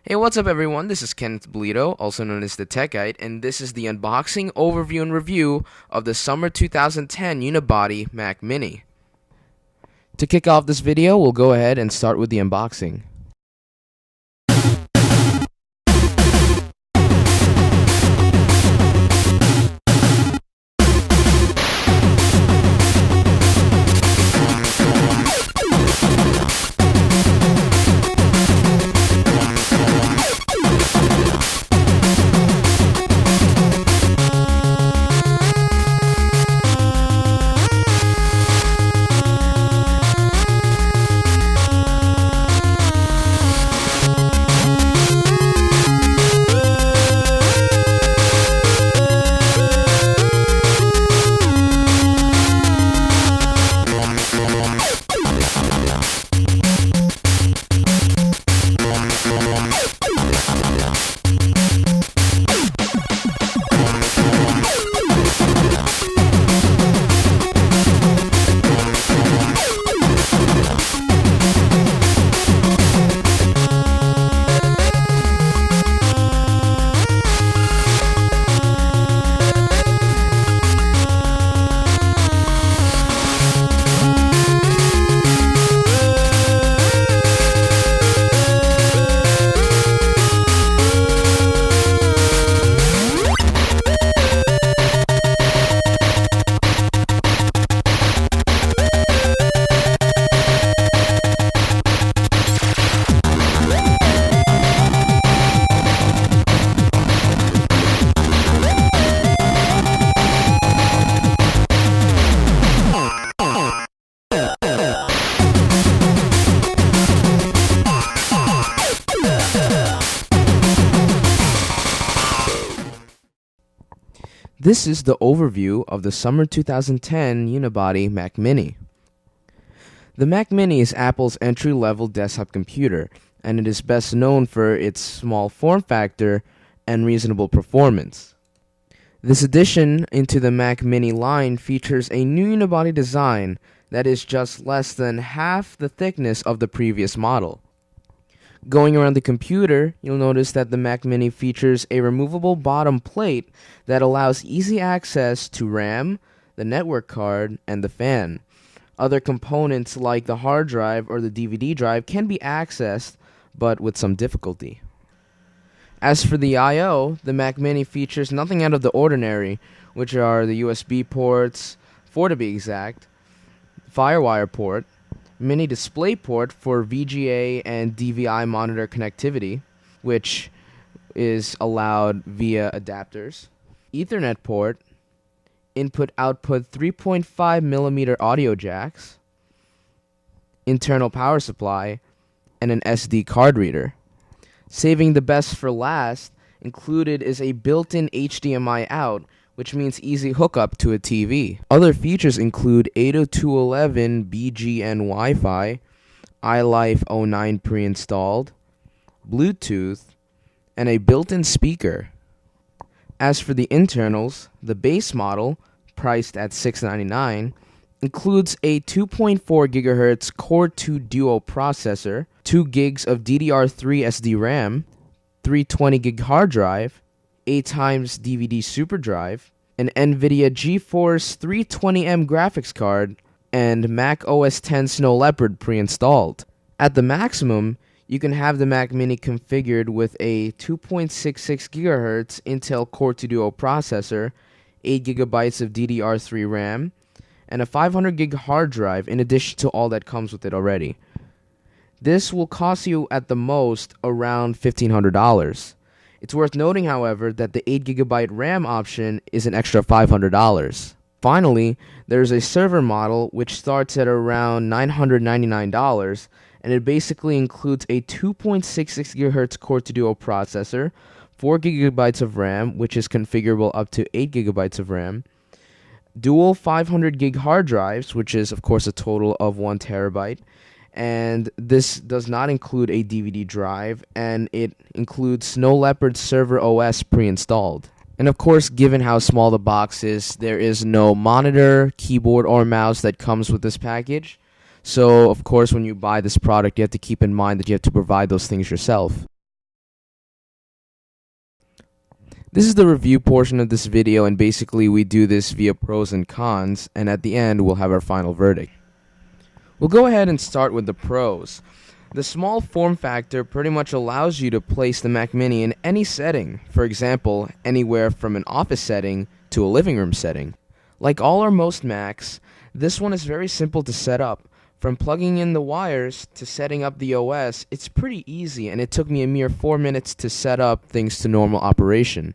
Hey, what's up everyone? This is Kenneth Bolito, also known as the Techite, and this is the unboxing, overview, and review of the summer 2010 Unibody Mac Mini. To kick off this video, we'll go ahead and start with the unboxing. This is the overview of the summer 2010 Unibody Mac Mini. The Mac Mini is Apple's entry-level desktop computer, and it is best known for its small form factor and reasonable performance. This addition into the Mac Mini line features a new unibody design that is just less than half the thickness of the previous model. Going around the computer, you'll notice that the Mac Mini features a removable bottom plate that allows easy access to RAM, the network card, and the fan. Other components like the hard drive or the DVD drive can be accessed, but with some difficulty. As for the I/O, the Mac Mini features nothing out of the ordinary, which are the USB ports, 4 to be exact, Firewire port, mini display port for VGA and DVI monitor connectivity, which is allowed via adapters, Ethernet port, input-output 3.5mm audio jacks, internal power supply, and an SD card reader. Saving the best for last, included is a built-in HDMI out, which means easy hookup to a TV. Other features include 802.11 BGN Wi-Fi, iLife 09 pre-installed, Bluetooth, and a built-in speaker. As for the internals, the base model, priced at $699, includes a 2.4 GHz Core 2 Duo processor, 2 gigs of DDR3 SD RAM, 320 gig hard drive, 8x DVD super drive, an NVIDIA GeForce 320M graphics card, and Mac OS X Snow Leopard pre-installed. At the maximum, you can have the Mac Mini configured with a 2.66 GHz Intel Core 2 Duo processor, 8 GB of DDR3 RAM, and a 500 gig hard drive in addition to all that comes with it already. This will cost you at the most around $1,500. It's worth noting, however, that the 8 GB RAM option is an extra $500. Finally, there's a server model which starts at around $999, and it basically includes a 2.66 GHz Core 2 Duo processor, 4 GB of RAM, which is configurable up to 8 GB of RAM, dual 500 gig hard drives, which is of course a total of 1 TB, and this does not include a DVD drive, and it includes Snow Leopard Server OS pre-installed. And of course, given how small the box is, there is no monitor, keyboard, or mouse that comes with this package. So of course, when you buy this product, you have to keep in mind that you have to provide those things yourself. This is the review portion of this video, and basically we do this via pros and cons, and at the end we'll have our final verdict. We'll go ahead and start with the pros. The small form factor pretty much allows you to place the Mac Mini in any setting, for example, anywhere from an office setting to a living room setting. Like all or most Macs, this one is very simple to set up. From plugging in the wires to setting up the OS, it's pretty easy, and it took me a mere 4 minutes to set up things to normal operation.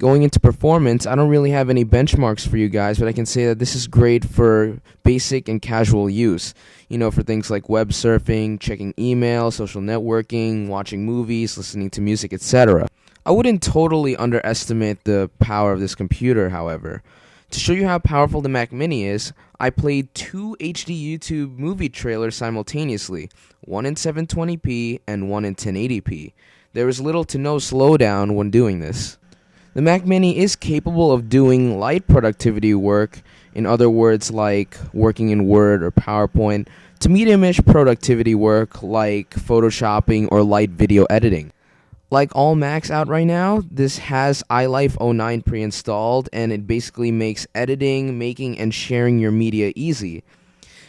Going into performance, I don't really have any benchmarks for you guys, but I can say that this is great for basic and casual use. For things like web surfing, checking email, social networking, watching movies, listening to music, etc. I wouldn't totally underestimate the power of this computer, however. To show you how powerful the Mac Mini is, I played 2 HD YouTube movie trailers simultaneously, one in 720p and one in 1080p. There was little to no slowdown when doing this. The Mac Mini is capable of doing light productivity work, in other words like working in Word or PowerPoint, to medium-ish productivity work like photoshopping or light video editing. Like all Macs out right now, this has iLife 09 pre-installed, and it basically makes editing, making, and sharing your media easy.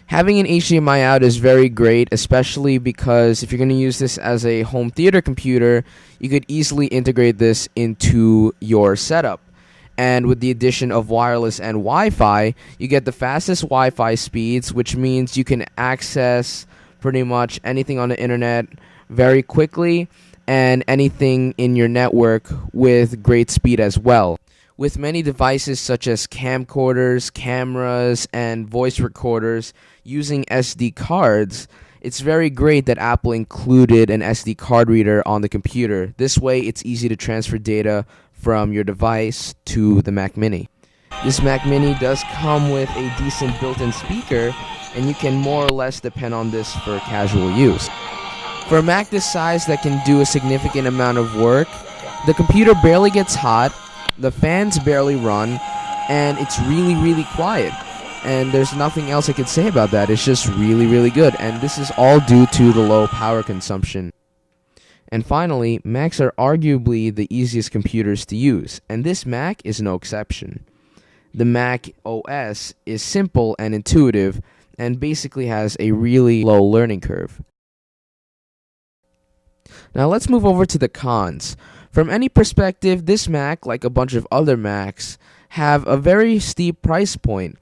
Having an HDMI out is very great, especially because if you're going to use this as a home theater computer, you could easily integrate this into your setup. And with the addition of wireless and Wi-Fi, you get the fastest Wi-Fi speeds, which means you can access pretty much anything on the internet very quickly, and anything in your network with great speed as well. With many devices such as camcorders, cameras, and voice recorders using SD cards, it's very great that Apple included an SD card reader on the computer. This way, it's easy to transfer data from your device to the Mac Mini. This Mac Mini does come with a decent built-in speaker, and you can more or less depend on this for casual use. For a Mac this size that can do a significant amount of work, the computer barely gets hot, the fans barely run, and it's really, really quiet. And there's nothing else I could say about that. It's just really, really good. And this is all due to the low power consumption. And finally, Macs are arguably the easiest computers to use, and this Mac is no exception. The Mac OS is simple and intuitive, and basically has a really low learning curve. Now let's move over to the cons. From any perspective, this Mac, like a bunch of other Macs, have a very steep price point,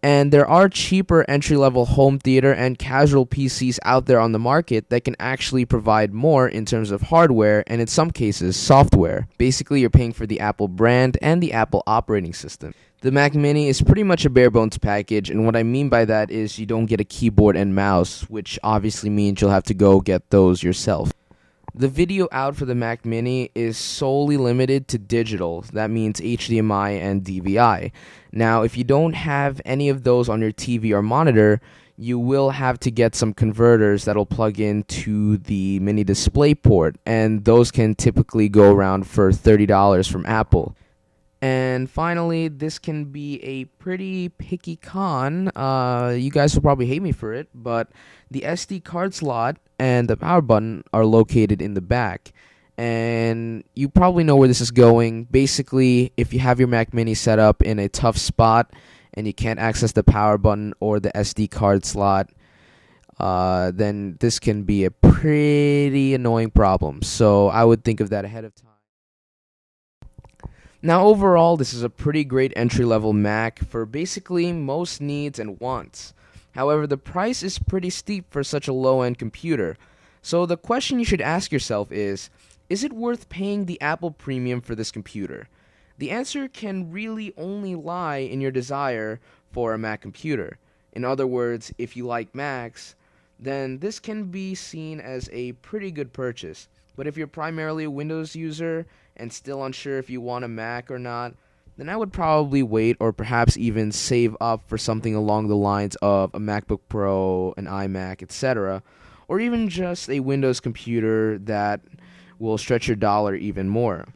and there are cheaper entry-level home theater and casual PCs out there on the market that can actually provide more in terms of hardware and in some cases software. Basically, you're paying for the Apple brand and the Apple operating system. The Mac Mini is pretty much a bare bones package, and what I mean by that is you don't get a keyboard and mouse, which obviously means you'll have to go get those yourself. The video out for the Mac Mini is solely limited to digital. That means HDMI and DVI. Now, if you don't have any of those on your TV or monitor, you will have to get some converters that'll plug into the mini display port, and those can typically go around for $30 from Apple. And finally, this can be a pretty picky con. You guys will probably hate me for it, but the SD card slot and the power button are located in the back. And you probably know where this is going. Basically, if you have your Mac Mini set up in a tough spot and you can't access the power button or the SD card slot, then this can be a pretty annoying problem. So I would think of that ahead of time. Now overall, this is a pretty great entry-level Mac for basically most needs and wants. However, the price is pretty steep for such a low-end computer. So the question you should ask yourself is it worth paying the Apple premium for this computer? The answer can really only lie in your desire for a Mac computer. In other words, if you like Macs, then this can be seen as a pretty good purchase. But if you're primarily a Windows user and still unsure if you want a Mac or not, then I would probably wait or perhaps even save up for something along the lines of a MacBook Pro, an iMac, etc., or even just a Windows computer that will stretch your dollar even more.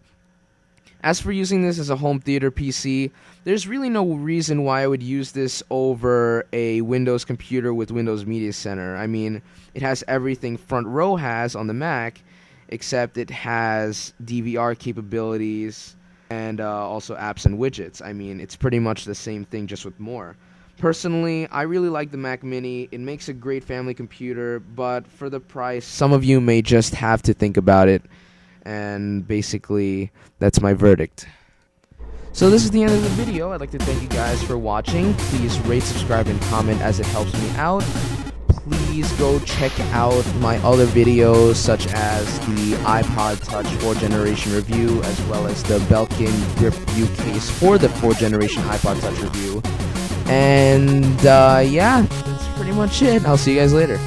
As for using this as a home theater PC, there's really no reason why I would use this over a Windows computer with Windows Media Center. I mean, it has everything Front Row has on the Mac, except it has DVR capabilities and also apps and widgets. I mean, it's pretty much the same thing, just with more. Personally, I really like the Mac Mini. It makes a great family computer, but for the price, some of you may just have to think about it. And basically, that's my verdict. So this is the end of the video. I'd like to thank you guys for watching. Please rate, subscribe, and comment as it helps me out. Please go check out my other videos, such as the iPod Touch 4th generation review, as well as the Belkin Grip U case for the 4th generation iPod Touch review. And yeah, that's pretty much it. I'll see you guys later.